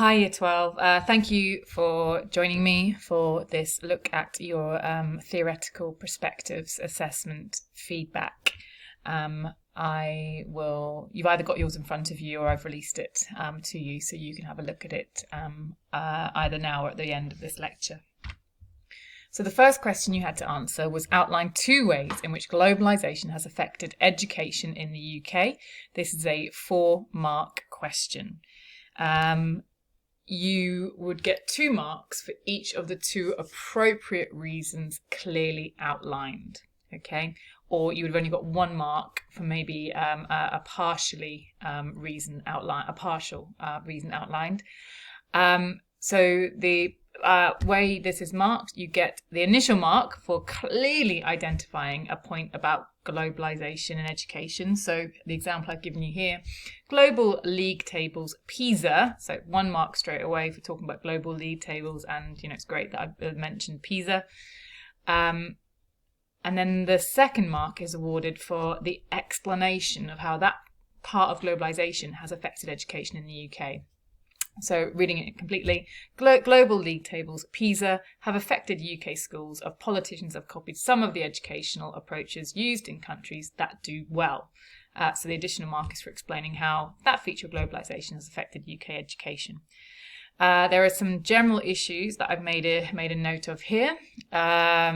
Hi, Year 12. Thank you for joining me for this look at your theoretical perspectives assessment feedback. You've either got yours in front of you or I've released it to you so you can have a look at it either now or at the end of this lecture. So the first question you had to answer was outline 2 ways in which globalisation has affected education in the UK. This is a 4-mark question. You would get 2 marks for each of the 2 appropriate reasons clearly outlined, okay? Or you would have only got 1 mark for maybe a partial reason outlined. So the way this is marked, you get the initial mark for clearly identifying a point about globalization in education. So the example I've given you here, global league tables, PISA. So 1 mark straight away for talking about global league tables, and it's great that I've mentioned PISA. And then the second mark is awarded for the explanation of how that part of globalization has affected education in the UK. So reading it completely, global league tables, PISA, have affected UK schools of politicians have copied some of the educational approaches used in countries that do well. So the additional mark is for explaining how that feature of globalisation has affected UK education. There are some general issues that I've made a note of here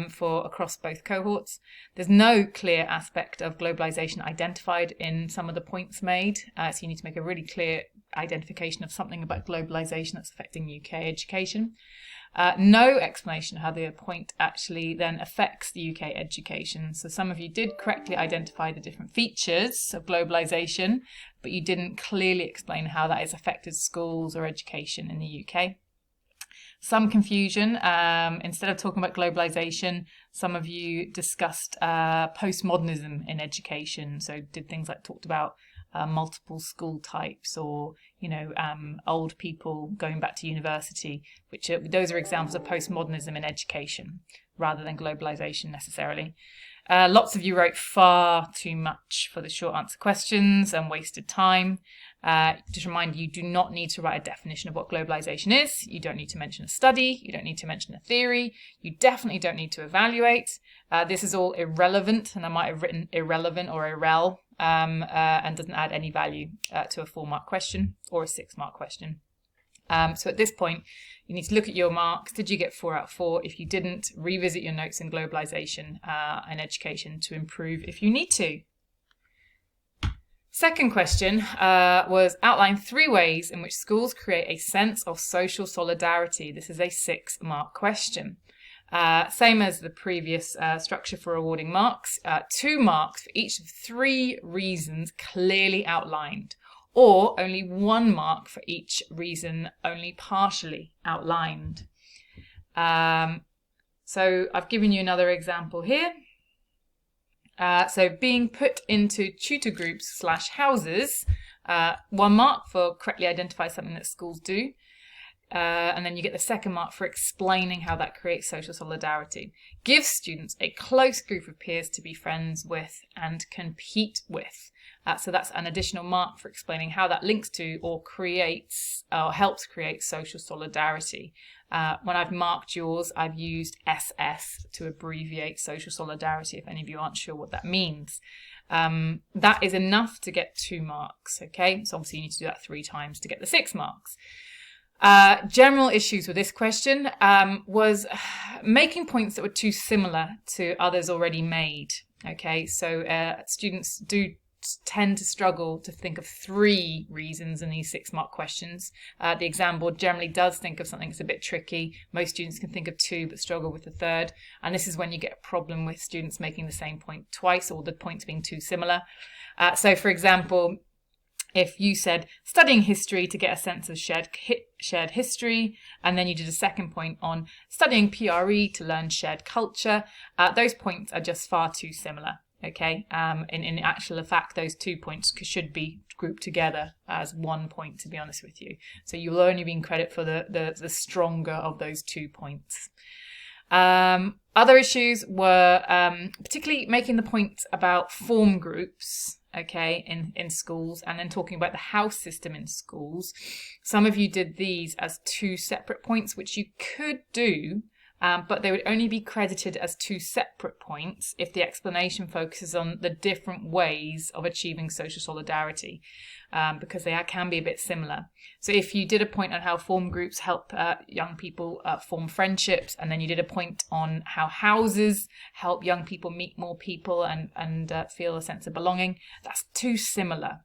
for across both cohorts. There's no clear aspect of globalisation identified in some of the points made, so you need to make a really clear identification of something about globalisation that's affecting UK education. No explanation of how the point actually then affects the UK education. So some of you did correctly identify the different features of globalisation, but you didn't clearly explain how that has affected schools or education in the UK. Some confusion. Instead of talking about globalisation, some of you discussed postmodernism in education. So did things like talked about multiple school types, or old people going back to university, those are examples of postmodernism in education rather than globalisation necessarily. Lots of you wrote far too much for the short answer questions and wasted time. Just remind you do not need to write a definition of what globalisation is. You don't need to mention a study. You don't need to mention a theory. You definitely don't need to evaluate. This is all irrelevant, and I might have written irrelevant or irrel, and doesn't add any value to a 4-mark question or a 6-mark question. So at this point, you need to look at your marks. Did you get 4 out of 4? If you didn't, revisit your notes in globalisation and education to improve if you need to. Second question was outline 3 ways in which schools create a sense of social solidarity. This is a 6-mark question. Same as the previous structure for awarding marks, 2 marks for each of 3 reasons clearly outlined, or only 1 mark for each reason only partially outlined. So I've given you another example here. So being put into tutor groups / houses, 1 mark for correctly identify something that schools do. And then you get the 2nd mark for explaining how that creates social solidarity. Gives students a close group of peers to be friends with and compete with. So that's an additional mark for explaining how that links to or creates or helps create social solidarity. When I've marked yours, I've used SS to abbreviate social solidarity, if any of you aren't sure what that means. That is enough to get 2 marks, okay? So obviously you need to do that 3 times to get the 6 marks. General issues with this question was making points that were too similar to others already made, okay? So students do tend to struggle to think of 3 reasons in these 6-mark questions. The exam board generally does think of something that's a bit tricky. Most students can think of 2 but struggle with the 3rd. And this is when you get a problem with students making the same point twice or the points being too similar. So for example, if you said studying history to get a sense of shared history, and then you did a 2nd point on studying PRE to learn shared culture, those points are just far too similar. Okay, in actual fact, those 2 points should be grouped together as 1 point, to be honest with you. So you'll only be in credit for the stronger of those 2 points. Other issues were particularly making the point about form groups okay, in schools, and then talking about the house system in schools. Some of you did these as 2 separate points, which you could do, but they would only be credited as 2 separate points if the explanation focuses on the different ways of achieving social solidarity, because they can be a bit similar. So if you did a point on how form groups help young people form friendships, and then you did a point on how houses help young people meet more people and feel a sense of belonging, that's too similar.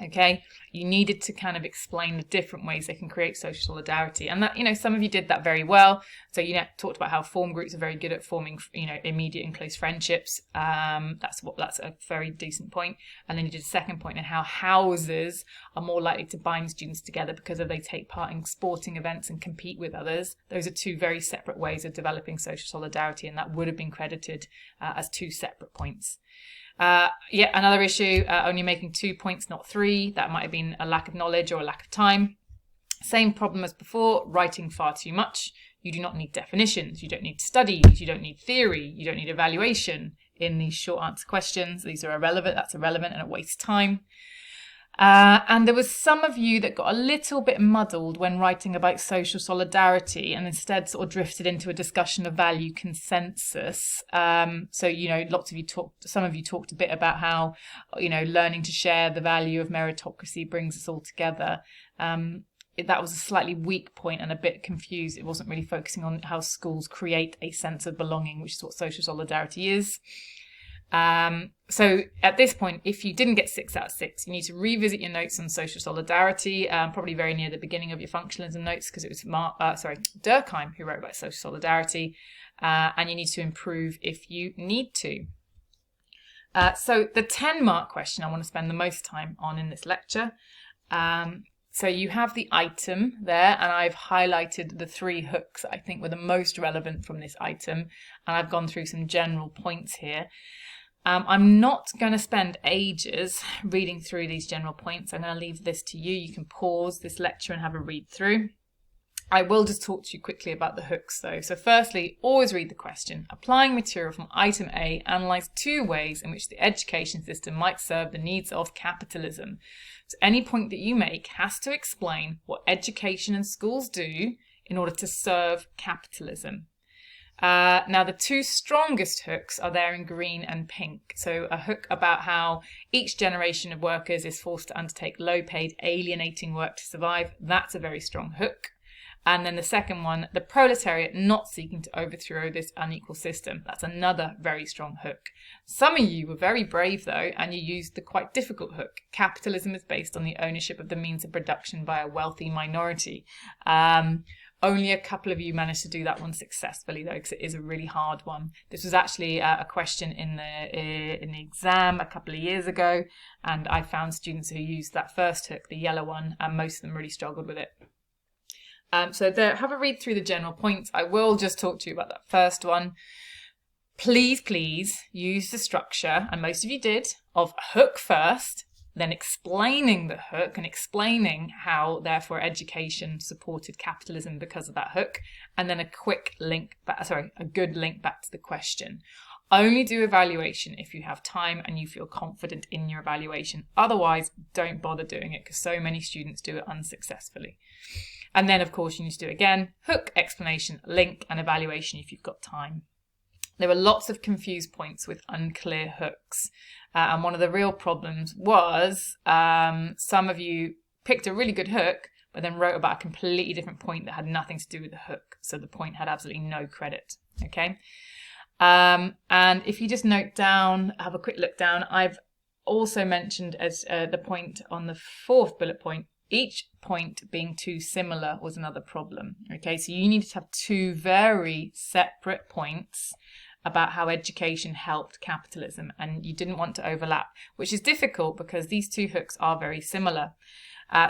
Okay, you needed to kind of explain the different ways they can create social solidarity, and that, some of you did that very well. So talked about how form groups are very good at forming, immediate and close friendships. That's a very decent point. And then you did a second point on how houses are more likely to bind students together because they take part in sporting events and compete with others. Those are 2 very separate ways of developing social solidarity, and that would have been credited as 2 separate points. Yet another issue, only making 2 points, not 3. That might have been a lack of knowledge or a lack of time. Same problem as before, writing far too much. You do not need definitions. You don't need studies. You don't need theory. You don't need evaluation in these short answer questions. These are irrelevant. That's irrelevant and it wastes time. And there was some of you that got a little bit muddled when writing about social solidarity and instead sort of drifted into a discussion of value consensus. So, lots of you some of you talked a bit about how, learning to share the value of meritocracy brings us all together. That was a slightly weak point and a bit confused. It wasn't really focusing on how schools create a sense of belonging, which is what social solidarity is. So at this point, if you didn't get 6 out of 6, you need to revisit your notes on social solidarity, probably very near the beginning of your functionalism notes, because it was Durkheim who wrote about social solidarity, and you need to improve if you need to. So the 10-mark question I want to spend the most time on in this lecture. So you have the item there, and I've highlighted the 3 hooks I think were the most relevant from this item, and I've gone through some general points here. I'm not going to spend ages reading through these general points. I'm going to leave this to you. You can pause this lecture and have a read through. I will just talk to you quickly about the hooks though. So firstly, always read the question. Applying material from item A, analyse 2 ways in which the education system might serve the needs of capitalism. So any point that you make has to explain what education and schools do in order to serve capitalism. Now the 2 strongest hooks are there in green and pink. So a hook about how each generation of workers is forced to undertake low-paid, alienating work to survive. That's a very strong hook. And then the second one, the proletariat not seeking to overthrow this unequal system. That's another very strong hook. Some of you were very brave though, and you used the quite difficult hook. Capitalism is based on the ownership of the means of production by a wealthy minority. Only a couple of you managed to do that one successfully though, because it is a really hard one. This was actually a question in the exam a couple of years ago, and I found students who used that first hook, the yellow one, and most of them really struggled with it. So there, have a read through the general points. I will just talk to you about that first one. Please use the structure, and most of you did, of hook first, then explaining the hook and explaining how, therefore, education supported capitalism because of that hook, and then a good link back to the question. Only do evaluation if you have time and you feel confident in your evaluation. Otherwise, don't bother doing it because so many students do it unsuccessfully. And then, of course, you need to do it again. Hook, explanation, link, and evaluation if you've got time. There were lots of confused points with unclear hooks. And one of the real problems was some of you picked a really good hook, but then wrote about a completely different point that had nothing to do with the hook. So the point had absolutely no credit. Okay. And if you just note down, have a quick look down, I've also mentioned as the point on the 4th bullet point, each point being too similar was another problem. Okay, so you needed to have 2 very separate points about how education helped capitalism, and you didn't want to overlap, which is difficult because these 2 hooks are very similar.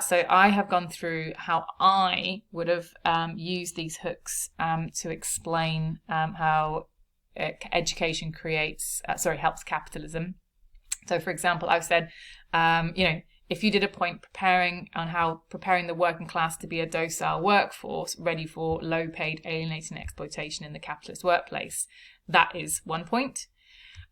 So I have gone through how I would have used these hooks to explain how education helps capitalism. So for example, I've said, if you did a point preparing the working class to be a docile workforce ready for low-paid, alienating exploitation in the capitalist workplace, that is one point.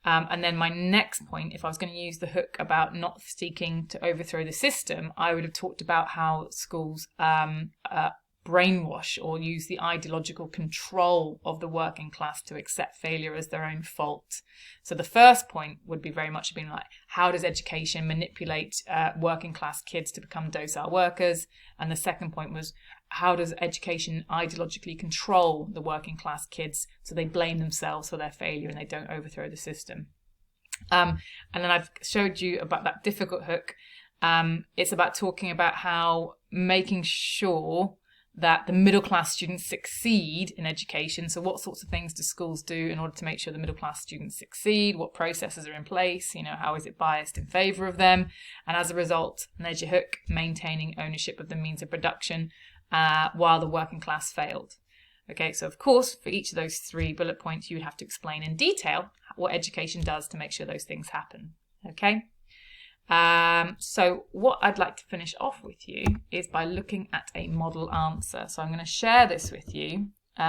And then my next point, if I was going to use the hook about not seeking to overthrow the system, I would have talked about how schools brainwash or use the ideological control of the working class to accept failure as their own fault. So the first point would be very much being like, how does education manipulate working class kids to become docile workers? And the second point was, how does education ideologically control the working class kids so they blame themselves for their failure and they don't overthrow the system? And then I've showed you about that difficult hook. It's about talking about how making sure that the middle class students succeed in education. So what sorts of things do schools do in order to make sure the middle class students succeed? What processes are in place? You know, how is it biased in favour of them? And as a result, and there's your hook, maintaining ownership of the means of production while the working class failed. Okay, so of course, for each of those 3 bullet points, you would have to explain in detail what education does to make sure those things happen. Okay? So what I'd like to finish off with you is by looking at a model answer. So I'm going to share this with you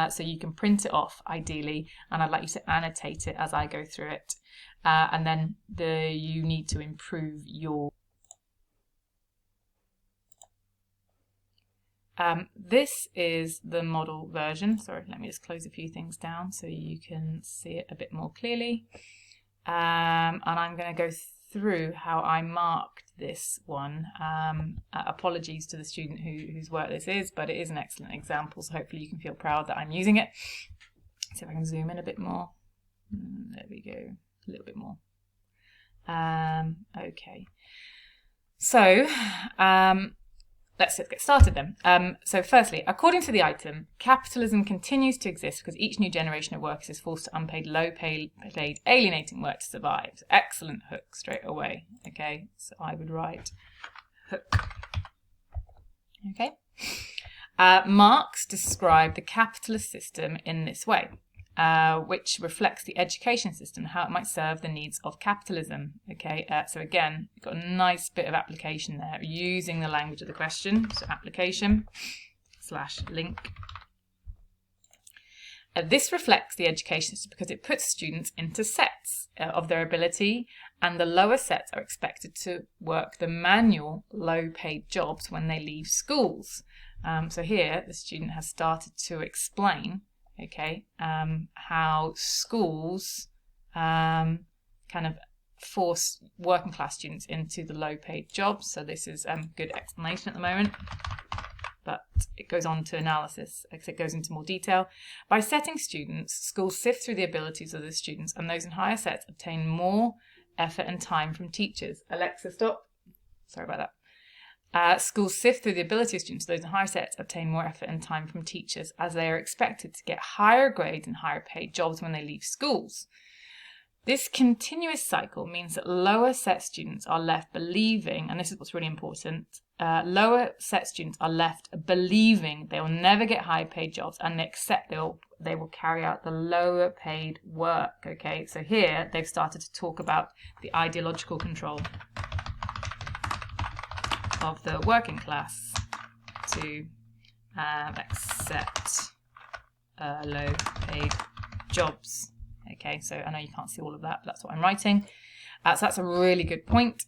so you can print it off ideally, and I'd like you to annotate it as I go through it. And then you need to improve your... This is the model version. Sorry, let me just close a few things down so you can see it a bit more clearly. And I'm going to go through how I marked this one. Apologies to the student whose work this is, but it is an excellent example, so hopefully you can feel proud that I'm using it. See if I can zoom in a bit more. There we go, a little bit more. Okay, so let's get started then. So firstly, according to the item, capitalism continues to exist because each new generation of workers is forced to unpaid, low-paid, alienating work to survive. Excellent hook straight away. Okay, so I would write hook. Okay. Marx described the capitalist system in this way, which reflects the education system, how it might serve the needs of capitalism. Okay, so again, you've got a nice bit of application there using the language of the question. So application / link. This reflects the education system because it puts students into sets of their ability, and the lower sets are expected to work the manual, low-paid jobs when they leave schools. So here, the student has started to explain, okay, how schools kind of force working class students into the low-paid jobs. So this is good explanation at the moment, but it goes on to analysis. It goes into more detail. By setting students, schools sift through the abilities of the students, and those in higher sets obtain more effort and time from teachers. Alexa, stop. Sorry about that. Schools sift through the ability of students. Those in higher sets obtain more effort and time from teachers, as they are expected to get higher grades and higher paid jobs when they leave schools. This continuous cycle means that lower set students are left believing, and this is what's really important, lower set students are left believing they will never get high paid jobs, and they accept they will carry out the lower paid work. Okay, so here they've started to talk about the ideological control of the working class to accept low paid jobs. Okay, so I know you can't see all of that, but that's what I'm writing. So that's a really good point.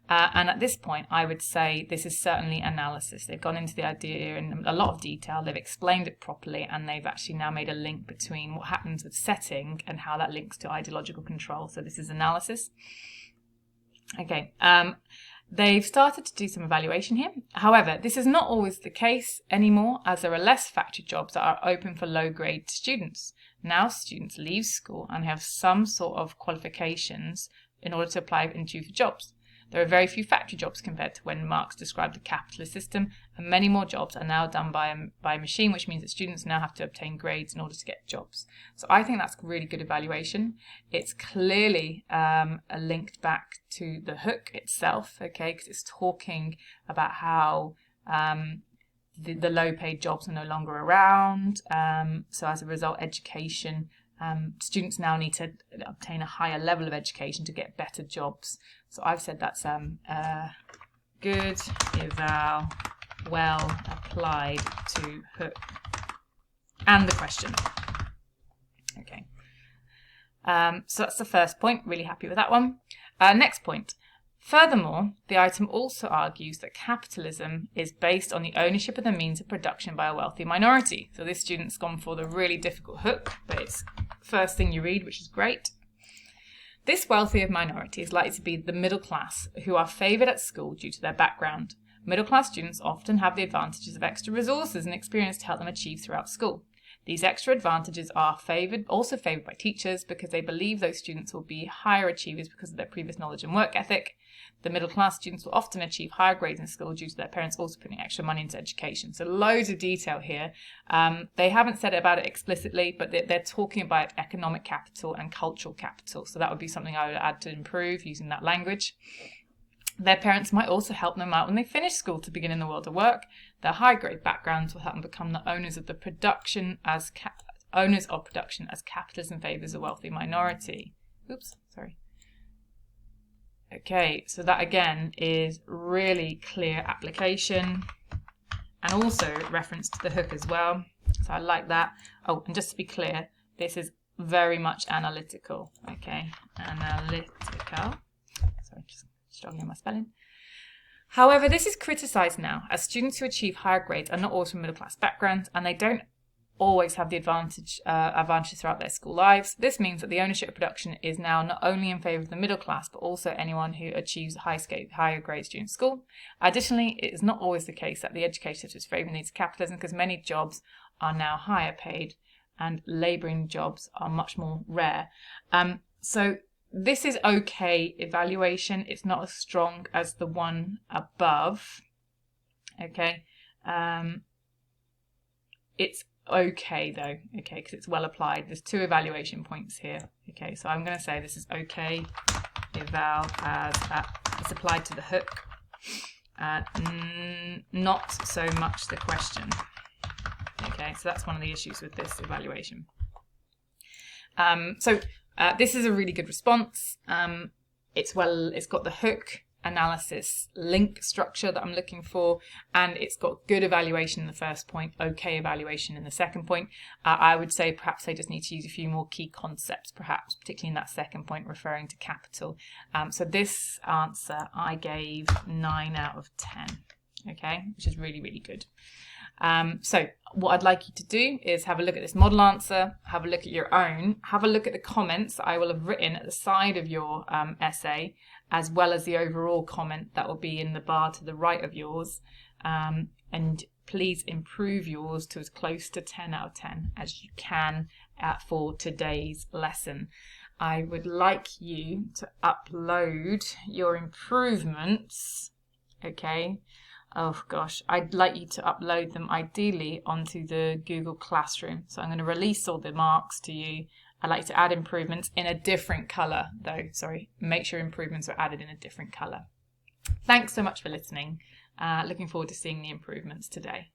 And at this point, I would say this is certainly analysis. They've gone into the idea in a lot of detail. They've explained it properly, and they've actually now made a link between what happens with setting and how that links to ideological control. So this is analysis. Okay. They've started to do some evaluation here. However, this is not always the case anymore, as there are less factory jobs that are open for low-grade students. Now students leave school and have some sort of qualifications in order to apply and do for jobs. There are very few factory jobs compared to when Marx described the capitalist system, and many more jobs are now done by a machine, which means that students now have to obtain grades in order to get jobs. So I think that's really good evaluation. It's clearly linked back to the hook itself, okay, because it's talking about how the low-paid jobs are no longer around. So as a result, education, students now need to obtain a higher level of education to get better jobs. So I've said that's good eval, well applied to hook and the question. Okay. So that's the first point. Really happy with that one. Next point. Furthermore, the item also argues that capitalism is based on the ownership of the means of production by a wealthy minority. So this student's gone for the really difficult hook, but it's first thing you read, which is great. This wealthy of minority is likely to be the middle class, who are favoured at school due to their background. Middle class students often have the advantages of extra resources and experience to help them achieve throughout school. These extra advantages are also favoured by teachers because they believe those students will be higher achievers because of their previous knowledge and work ethic. The middle class students will often achieve higher grades in school due to their parents also putting extra money into education. So loads of detail here. They haven't said about it explicitly, but they're talking about economic capital and cultural capital. So that would be something I would add to improve using that language. Their parents might also help them out when they finish school to begin in the world of work. Their high-grade backgrounds will help them become the owners of production as capitalism favours a wealthy minority. Oops, sorry. Okay, so that again is really clear application and also reference to the hook as well. So I like that. Oh, and just to be clear, this is very much analytical. Okay, analytical. Sorry, just struggling with my spelling. However, this is criticised now as students who achieve higher grades are not always from middle class backgrounds and they don't always have the advantages throughout their school lives. This means that the ownership of production is now not only in favour of the middle class but also anyone who achieves higher grades during school. Additionally, it is not always the case that the education system is favouring these capitalism because many jobs are now higher paid and labouring jobs are much more rare. So this is okay evaluation. It's not as strong as the one above. Okay. It's okay though. Okay, because it's well applied. There's 2 evaluation points here. Okay, so I'm going to say this is okay eval as it's applied to the hook. Not so much the question. Okay, so that's one of the issues with this evaluation. This is a really good response. It's got the hook analysis link structure that I'm looking for, and it's got good evaluation in the first point, okay evaluation in the second point. I would say perhaps they just need to use a few more key concepts, perhaps particularly in that second point referring to capital. So this answer I gave 9 out of 10, okay, which is really, really good. So what I'd like you to do is have a look at this model answer, have a look at your own, have a look at the comments that I will have written at the side of your essay, as well as the overall comment that will be in the bar to the right of yours. And please improve yours to as close to 10 out of 10 as you can for today's lesson. I would like you to upload your improvements, okay? Oh gosh, I'd like you to upload them ideally onto the Google Classroom. So I'm going to release all the marks to you. I'd like to add improvements in a different colour though. Sorry, make sure improvements are added in a different colour. Thanks so much for listening. Looking forward to seeing the improvements today.